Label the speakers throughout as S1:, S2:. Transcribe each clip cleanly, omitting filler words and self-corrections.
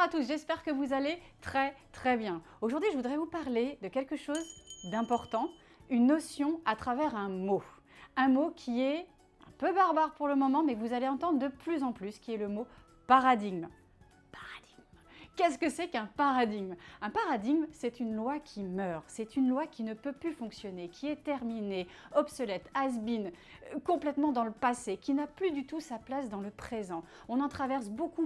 S1: à tous, j'espère que vous allez très bien. Aujourd'hui, je voudrais vous parler de quelque chose d'important, une notion à travers un mot. Un mot qui est un peu barbare pour le moment, mais que vous allez entendre de plus en plus, qui est le mot paradigme. Qu'est-ce que c'est qu'un paradigme? Un paradigme, c'est une loi qui meurt, c'est une loi qui ne peut plus fonctionner, qui est terminée, obsolète, has-been, complètement dans le passé, qui n'a plus du tout sa place dans le présent. On en traverse beaucoup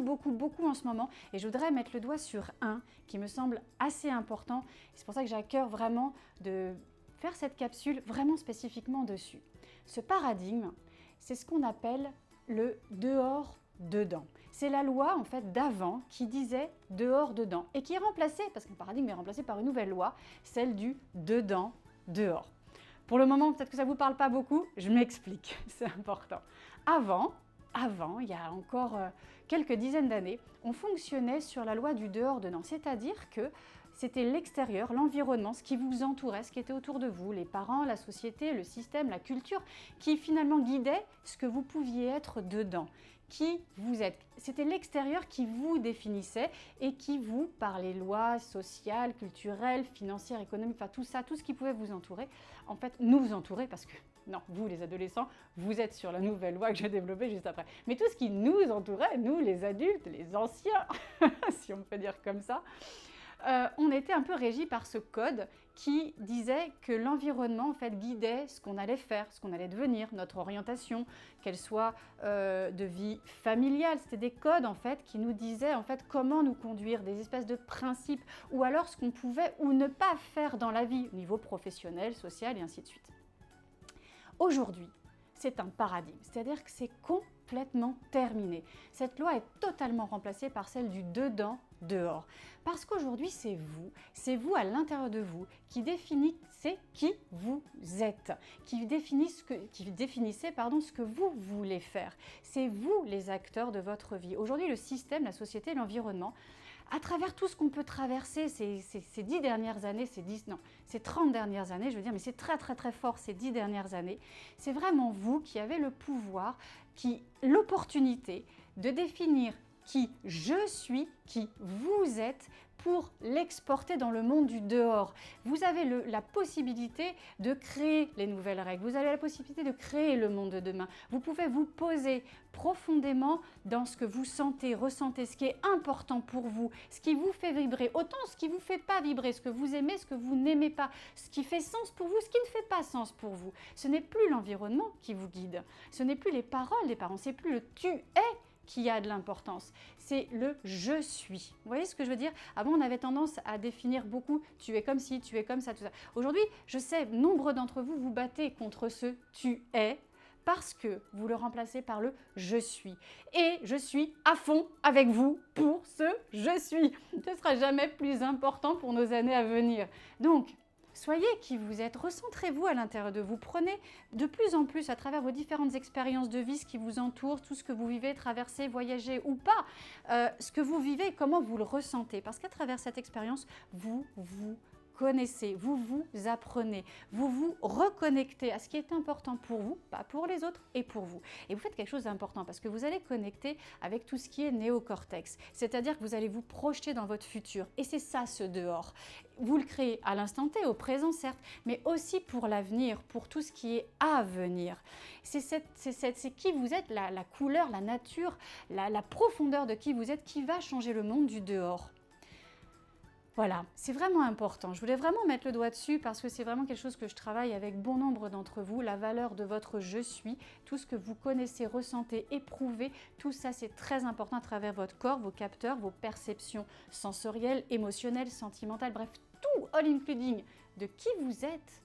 S1: en ce moment et je voudrais mettre le doigt sur un qui me semble assez important. C'est pour ça que j'ai à cœur vraiment de faire cette capsule vraiment spécifiquement dessus. Ce paradigme, c'est ce qu'on appelle le dehors-dedans. C'est la loi en fait d'avant qui disait dehors-dedans et qui est remplacée, parce qu'un paradigme est remplacé par une nouvelle loi, celle du dedans-dehors. Pour le moment, peut-être que ça ne vous parle pas beaucoup, je m'explique, c'est important. Avant, il y a encore quelques dizaines d'années, on fonctionnait sur la loi du dehors-dedans, c'est-à-dire que c'était l'extérieur, l'environnement, ce qui vous entourait, ce qui était autour de vous, les parents, la société, le système, la culture, qui finalement guidait ce que vous pouviez être dedans, qui vous êtes. C'était l'extérieur qui vous définissait et qui vous, par les lois sociales, culturelles, financières, économiques, enfin tout ça, tout ce qui pouvait vous entourer, en fait nous entourer parce que non, vous les adolescents, vous êtes sur la nouvelle loi que je vais développer juste après. Mais tout ce qui nous entourait, nous les adultes, les anciens, si on peut dire comme ça, on était un peu régis par ce code qui disait que l'environnement en fait guidait ce qu'on allait faire, ce qu'on allait devenir, notre orientation, qu'elle soit de vie familiale. C'était des codes en fait qui nous disaient en fait comment nous conduire, des espèces de principes, ou alors ce qu'on pouvait ou ne pas faire dans la vie, au niveau professionnel, social et ainsi de suite. Aujourd'hui, c'est un paradigme, c'est-à-dire que c'est complètement terminé. Cette loi est totalement remplacée par celle du dedans-dehors. Parce qu'aujourd'hui, c'est vous à l'intérieur de vous qui définissez qui vous êtes, qui définissez ce que vous voulez faire. C'est vous les acteurs de votre vie. Aujourd'hui, le système, la société, l'environnement, à travers tout ce qu'on peut traverser ces 10 dernières années, ces 30 dernières années, je veux dire, mais c'est très fort ces 10 dernières années, c'est vraiment vous qui avez le pouvoir, l'opportunité de définir qui je suis, qui vous êtes, pour l'exporter dans le monde du dehors. Vous avez la possibilité de créer les nouvelles règles, vous avez la possibilité de créer le monde de demain. Vous pouvez vous poser profondément dans ce que vous sentez, ressentez, ce qui est important pour vous, ce qui vous fait vibrer, autant ce qui ne vous fait pas vibrer, ce que vous aimez, ce que vous n'aimez pas, ce qui fait sens pour vous, ce qui ne fait pas sens pour vous. Ce n'est plus l'environnement qui vous guide, ce n'est plus les paroles des parents, c'est plus le « tu es » qui a de l'importance, c'est le « je suis ». Vous voyez ce que je veux dire? Avant, on avait tendance à définir beaucoup « tu es comme ci, tu es comme ça », tout ça. Aujourd'hui, je sais, nombre d'entre vous vous battez contre ce « tu es » parce que vous le remplacez par le « je suis ». Et je suis à fond avec vous pour ce « je suis ». Ce ne sera jamais plus important pour nos années à venir. Donc, soyez qui vous êtes, recentrez-vous à l'intérieur de vous, prenez de plus en plus à travers vos différentes expériences de vie, ce qui vous entoure, tout ce que vous vivez, traversez, voyagez ou pas, ce que vous vivez et comment vous le ressentez. Parce qu'à travers cette expérience, vous vous connaissez, vous vous apprenez, vous vous reconnectez à ce qui est important pour vous, pas pour les autres et pour vous. Et vous faites quelque chose d'important parce que vous allez connecter avec tout ce qui est néocortex, c'est-à-dire que vous allez vous projeter dans votre futur. Et c'est ça ce dehors. Vous le créez à l'instant T, au présent certes, mais aussi pour l'avenir, pour tout ce qui est à venir. C'est qui vous êtes, la couleur, la nature, la profondeur de qui vous êtes qui va changer le monde du dehors. Voilà, c'est vraiment important. Je voulais vraiment mettre le doigt dessus parce que c'est vraiment quelque chose que je travaille avec bon nombre d'entre vous. La valeur de votre « je suis », tout ce que vous connaissez, ressentez, éprouvez, tout ça c'est très important à travers votre corps, vos capteurs, vos perceptions sensorielles, émotionnelles, sentimentales, bref, tout all including de qui vous êtes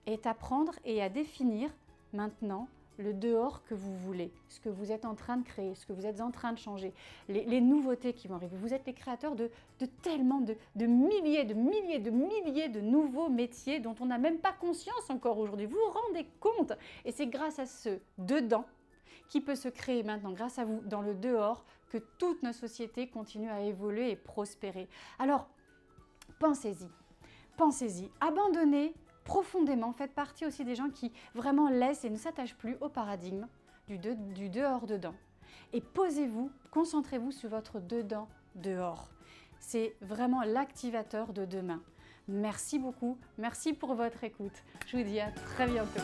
S1: est à prendre et à définir maintenant le dehors que vous voulez, ce que vous êtes en train de créer, ce que vous êtes en train de changer, les nouveautés qui vont arriver. Vous êtes les créateurs de tellement de milliers de nouveaux métiers dont on n'a même pas conscience encore aujourd'hui. Vous vous rendez compte? Et c'est grâce à ce dedans qui peut se créer maintenant, grâce à vous, dans le dehors, que toute notre société continue à évoluer et prospérer. Alors, pensez-y, abandonnez profondément, faites partie aussi des gens qui vraiment laissent et ne s'attachent plus au paradigme du dehors-dedans. Et posez-vous, concentrez-vous sur votre dedans dehors. C'est vraiment l'activateur de demain. Merci beaucoup, merci pour votre écoute. Je vous dis à très bientôt.